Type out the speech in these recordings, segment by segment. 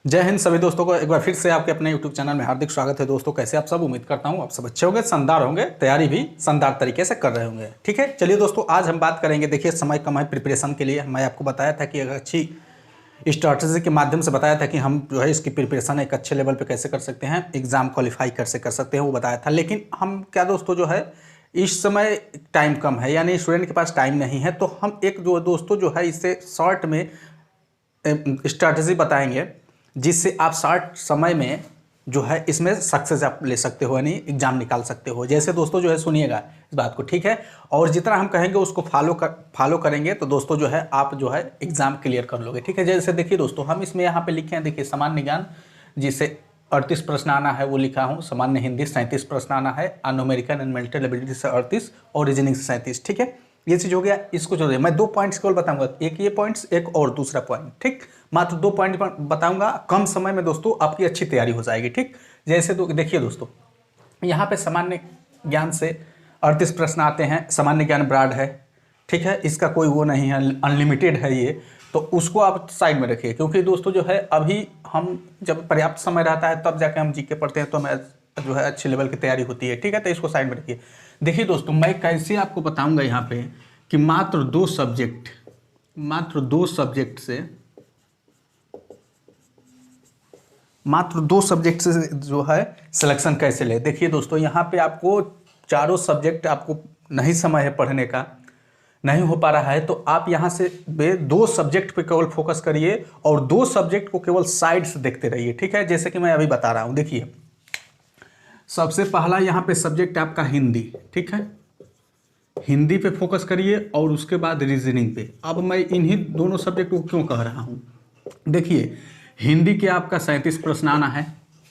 जय हिंद सभी दोस्तों को एक बार फिर से आपके अपने YouTube चैनल में हार्दिक स्वागत है। दोस्तों कैसे आप सब, उम्मीद करता हूँ आप सब अच्छे होंगे, शानदार होंगे, तैयारी भी शानदार तरीके से कर रहे होंगे। ठीक है, चलिए दोस्तों आज हम बात करेंगे। देखिए समय कम है प्रिपरेशन के लिए। मैं आपको बताया था कि एक अच्छी स्ट्रैटेजी के माध्यम से बताया था कि हम जो है इसकी प्रिपरेशन एक अच्छे लेवल पर कैसे कर सकते हैं, एग्जाम क्वालिफाई कैसे कर सकते हैं, वो बताया था। लेकिन हम क्या दोस्तों जो है इस समय टाइम कम है, यानी स्टूडेंट के पास टाइम नहीं है, तो हम एक जो दोस्तों जो है इससे शॉर्ट में स्ट्रैटेजी बताएंगे जिससे आप शॉर्ट समय में जो है इसमें सक्सेस आप ले सकते हो, यानी एग्जाम निकाल सकते हो। जैसे दोस्तों जो है सुनिएगा इस बात को, ठीक है, और जितना हम कहेंगे उसको फॉलो करेंगे तो दोस्तों जो है आप जो है एग्जाम क्लियर कर लोगे। ठीक है, जैसे देखिए दोस्तों हम इसमें यहाँ पे लिखे हैं, देखिए सामान्य ज्ञान जिसे 38 प्रश्न आना है वो लिखा हूँ, सामान्य हिंदी 37 प्रश्न आना है, न्यूमेरिकल एंड मेंटल एबिलिटी से 38 और रीजनिंग से 37। ठीक है, ये चीज़ हो गया। इसको जो है मैं 2 पॉइंट्स केवल बताऊंगा, एक ये पॉइंट्स एक और दूसरा पॉइंट। ठीक, मात्र 2 पॉइंट बताऊंगा, कम समय में दोस्तों आपकी अच्छी तैयारी हो जाएगी। ठीक, जैसे देखिए दोस्तों यहाँ पे सामान्य ज्ञान से 38 प्रश्न आते हैं। सामान्य ज्ञान ब्रॉड है, ठीक है, इसका कोई वो नहीं है, अनलिमिटेड है ये, तो उसको आप साइड में रखिए। क्योंकि दोस्तों जो है अभी हम जब पर्याप्त समय रहता है तब जाके हम जीके पढ़ते हैं तो हमें जो है अच्छे लेवल की तैयारी होती है। ठीक है, तो इसको साइड में रखिए। देखिए दोस्तों मैं कैसे आपको बताऊंगा यहाँ पे कि मात्र दो सब्जेक्ट से जो है सिलेक्शन कैसे ले। देखिए दोस्तों यहाँ पे आपको चारों सब्जेक्ट आपको नहीं समय है पढ़ने का, नहीं हो पा रहा है, तो आप यहाँ से 2 सब्जेक्ट पे केवल फोकस करिए और 2 सब्जेक्ट को केवल साइड से देखते रहिए। ठीक है, जैसे कि मैं अभी बता रहा हूँ। देखिए सबसे पहला यहाँ पे सब्जेक्ट आपका हिंदी, ठीक है, हिंदी पे फोकस करिए और उसके बाद रीजनिंग पे। अब मैं इन्हीं दोनों सब्जेक्ट को क्यों कह रहा हूँ, देखिए हिंदी के आपका 37 प्रश्न आना है,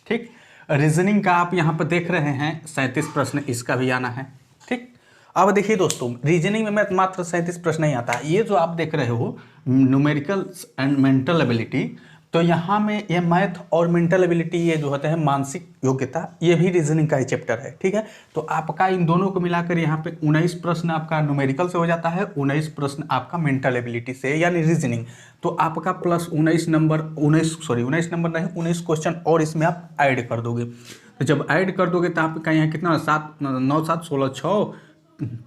ठीक, रीजनिंग का आप यहाँ पर देख रहे हैं 37 प्रश्न, इसका भी आना है। ठीक, अब देखिए दोस्तों रीजनिंग में मैं मात्र 37 प्रश्न नहीं आता है, ये जो आप देख रहे हो न्यूमेरिकल एंड मेंटल एबिलिटी, तो यहाँ में ये मैथ और मेंटल एबिलिटी ये जो होते हैं मानसिक योग्यता, ये भी रीजनिंग का ही चैप्टर है। ठीक है, तो आपका इन दोनों को मिलाकर यहाँ पे 19 प्रश्न आपका न्यूमेरिकल से हो जाता है, 19 प्रश्न आपका मेंटल एबिलिटी से यानी रीजनिंग, तो आपका प्लस 19 नंबर 19 नंबर नहीं 19 क्वेश्चन और इसमें आप ऐड कर दोगे। तो जब ऐड कर दोगे तो आपका यहाँ कितना 7 9 7 16 6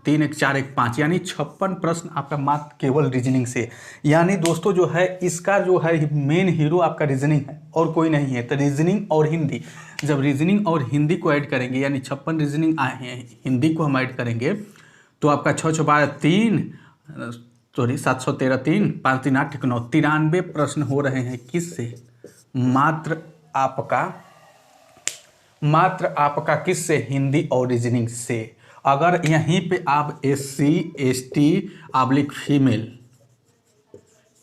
3 1 4 1 5 यानी 56 प्रश्न आपका मात्र केवल रीजनिंग से। यानी दोस्तों जो है इसका जो है मेन हीरो आपका रीजनिंग है और कोई नहीं है। तो रीजनिंग और हिंदी, जब रीजनिंग और हिंदी को ऐड करेंगे यानी 56 रीजनिंग आए हैं, हिंदी को हम ऐड करेंगे तो आपका 6 6 12 3 सॉरी 713 3 5 3 8 9 93 प्रश्न हो रहे हैं। किससे? मात्र आपका किससे? हिंदी और रीजनिंग से। अगर यहीं पे आप SC ST आब्लिक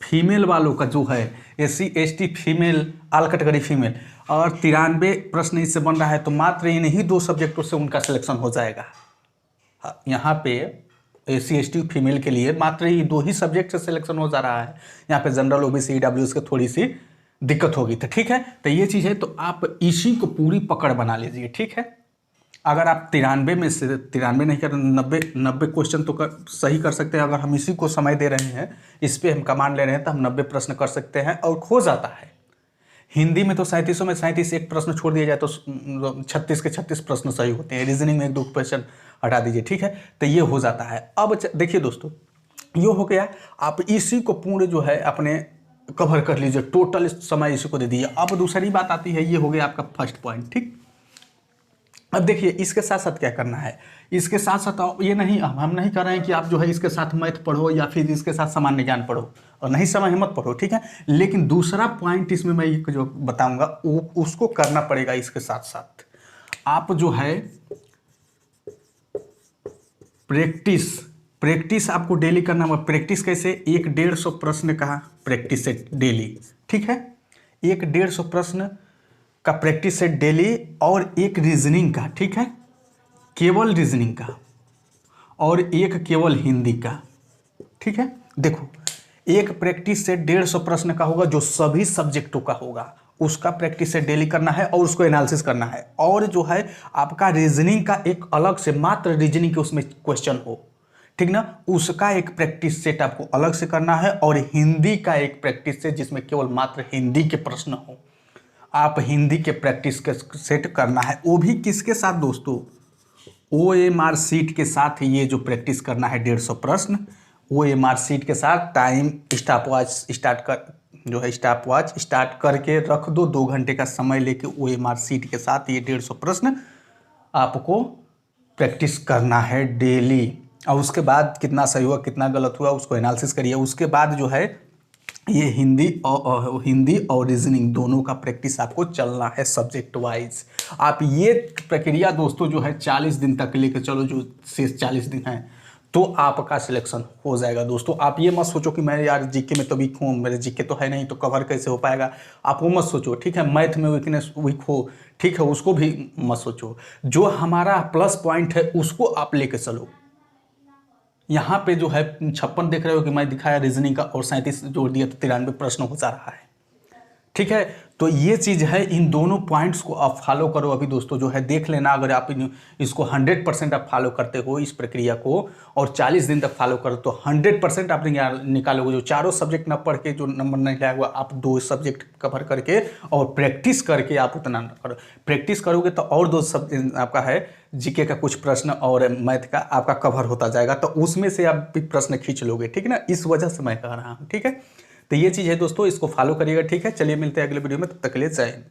फीमेल वालों का जो है SC ST female all category female और 93 प्रश्न इससे बन रहा है, तो मात्र इन्हीं 2 सब्जेक्टों से उनका सिलेक्शन हो जाएगा। यहाँ पे SC ST फीमेल के लिए मात्र ये 2 ही सब्जेक्ट से सिलेक्शन हो जा रहा है। यहाँ पे जनरल OBC EWS की थोड़ी सी दिक्कत होगी। तो ठीक है, तो ये चीज़ है, तो आप इसी को पूरी पकड़ बना लीजिए। ठीक है, अगर आप 93 में से 93 नहीं कर 90 क्वेश्चन तो सही कर सकते हैं। अगर हम इसी को समय दे रहे हैं, इस पर हम कमांड ले रहे हैं, तो हम 90 प्रश्न कर सकते हैं और हो जाता है। हिंदी में तो 37 में 37 एक प्रश्न छोड़ दिया जाए तो 36 के 36 प्रश्न सही होते हैं। रीजनिंग में 1 2 क्वेश्चन हटा दीजिए। ठीक है, तो ये हो जाता है। अब देखिए दोस्तों ये हो गया, आप इसी को पूर्ण जो है अपने कवर कर लीजिए, टोटल समय इसी को दे दीजिए। अब दूसरी बात आती है, ये हो गया आपका फर्स्ट पॉइंट। ठीक, अब देखिए इसके साथ साथ क्या करना है, इसके साथ साथ ये नहीं, हम नहीं कर रहे हैं कि आप जो है इसके साथ मैथ पढ़ो या फिर इसके साथ सामान्य ज्ञान पढ़ो, और नहीं समय मत पढ़ो। ठीक है, लेकिन दूसरा पॉइंट इसमें मैं जो बताऊंगा उसको करना पड़ेगा। इसके साथ साथ आप जो है प्रैक्टिस आपको डेली करना होगा। प्रैक्टिस कैसे? 150 प्रश्न का प्रैक्टिस है डेली। ठीक है, 150 प्रश्न का प्रैक्टिस सेट डेली और एक रीजनिंग का, ठीक है, केवल रीजनिंग का, और एक केवल हिंदी का। ठीक है, देखो एक प्रैक्टिस सेट 150 प्रश्न का होगा जो सभी सब्जेक्टों का होगा, उसका प्रैक्टिस सेट डेली करना है और उसको एनालिसिस करना है। और जो है आपका रीजनिंग का एक अलग से, मात्र रीजनिंग के उसमें क्वेश्चन हो, ठीक ना, उसका एक प्रैक्टिस सेट आपको अलग से करना है। और हिंदी का एक प्रैक्टिस सेट जिसमें केवल मात्र हिंदी के प्रश्न हो। आप हिंदी के प्रैक्टिस के सेट करना है, वो भी किसके साथ दोस्तों, OMR शीट के साथ। ये जो प्रैक्टिस करना है 150 प्रश्न OMR शीट के साथ। टाइम स्टॉप वॉच स्टार्ट करके रख दो, 2 घंटे का समय लेके OMR शीट के साथ ये 150 प्रश्न आपको प्रैक्टिस करना है डेली। और उसके बाद कितना सही हुआ कितना गलत हुआ उसको एनालिसिस करिए। उसके बाद जो है ये हिंदी और रीजनिंग दोनों का प्रैक्टिस आपको चलना है सब्जेक्ट वाइज। आप ये प्रक्रिया दोस्तों जो है 40 दिन तक लेकर चलो, जो शेष 40 दिन है तो आपका सिलेक्शन हो जाएगा दोस्तों। आप ये मत सोचो कि मैं यार जीके में तो वीक हूँ, मेरे जीके तो है नहीं तो कवर कैसे हो पाएगा, आप वो मत सोचो, ठीक है। मैथ में वीक हो, ठीक है, उसको भी मत सोचो। जो हमारा प्लस पॉइंट है उसको आप लेके चलो। यहाँ पे जो है 56 देख रहे हो कि मैं दिखाया रीजनिंग का, और 37 जोड़ दिया तो 93 प्रश्न हो जा रहा है, ठीक है। तो ये चीज़ है, इन दोनों पॉइंट्स को आप फॉलो करो। अभी दोस्तों जो है देख लेना, अगर आप इसको 100% आप फॉलो करते हो इस प्रक्रिया को, और 40 दिन तक फॉलो करो तो 100% आप निकालोगे। जो चारों सब्जेक्ट न पढ़ के जो नंबर नहीं लाएगा, आप 2 सब्जेक्ट कवर करके और प्रैक्टिस करके आप उतना करो। प्रैक्टिस करोगे तो और 2 सब्जेक्ट आपका है जीके का कुछ प्रश्न और मैथ का आपका कवर होता जाएगा, तो उसमें से आप प्रश्न खींच लोगे, ठीक है ना। इस वजह से मैं कह रहा हूँ, ठीक है। तो ये चीज़ है दोस्तों, इसको फॉलो करिएगा, ठीक है। चलिए मिलते हैं अगले वीडियो में, तब तक के लिए जय हिंद।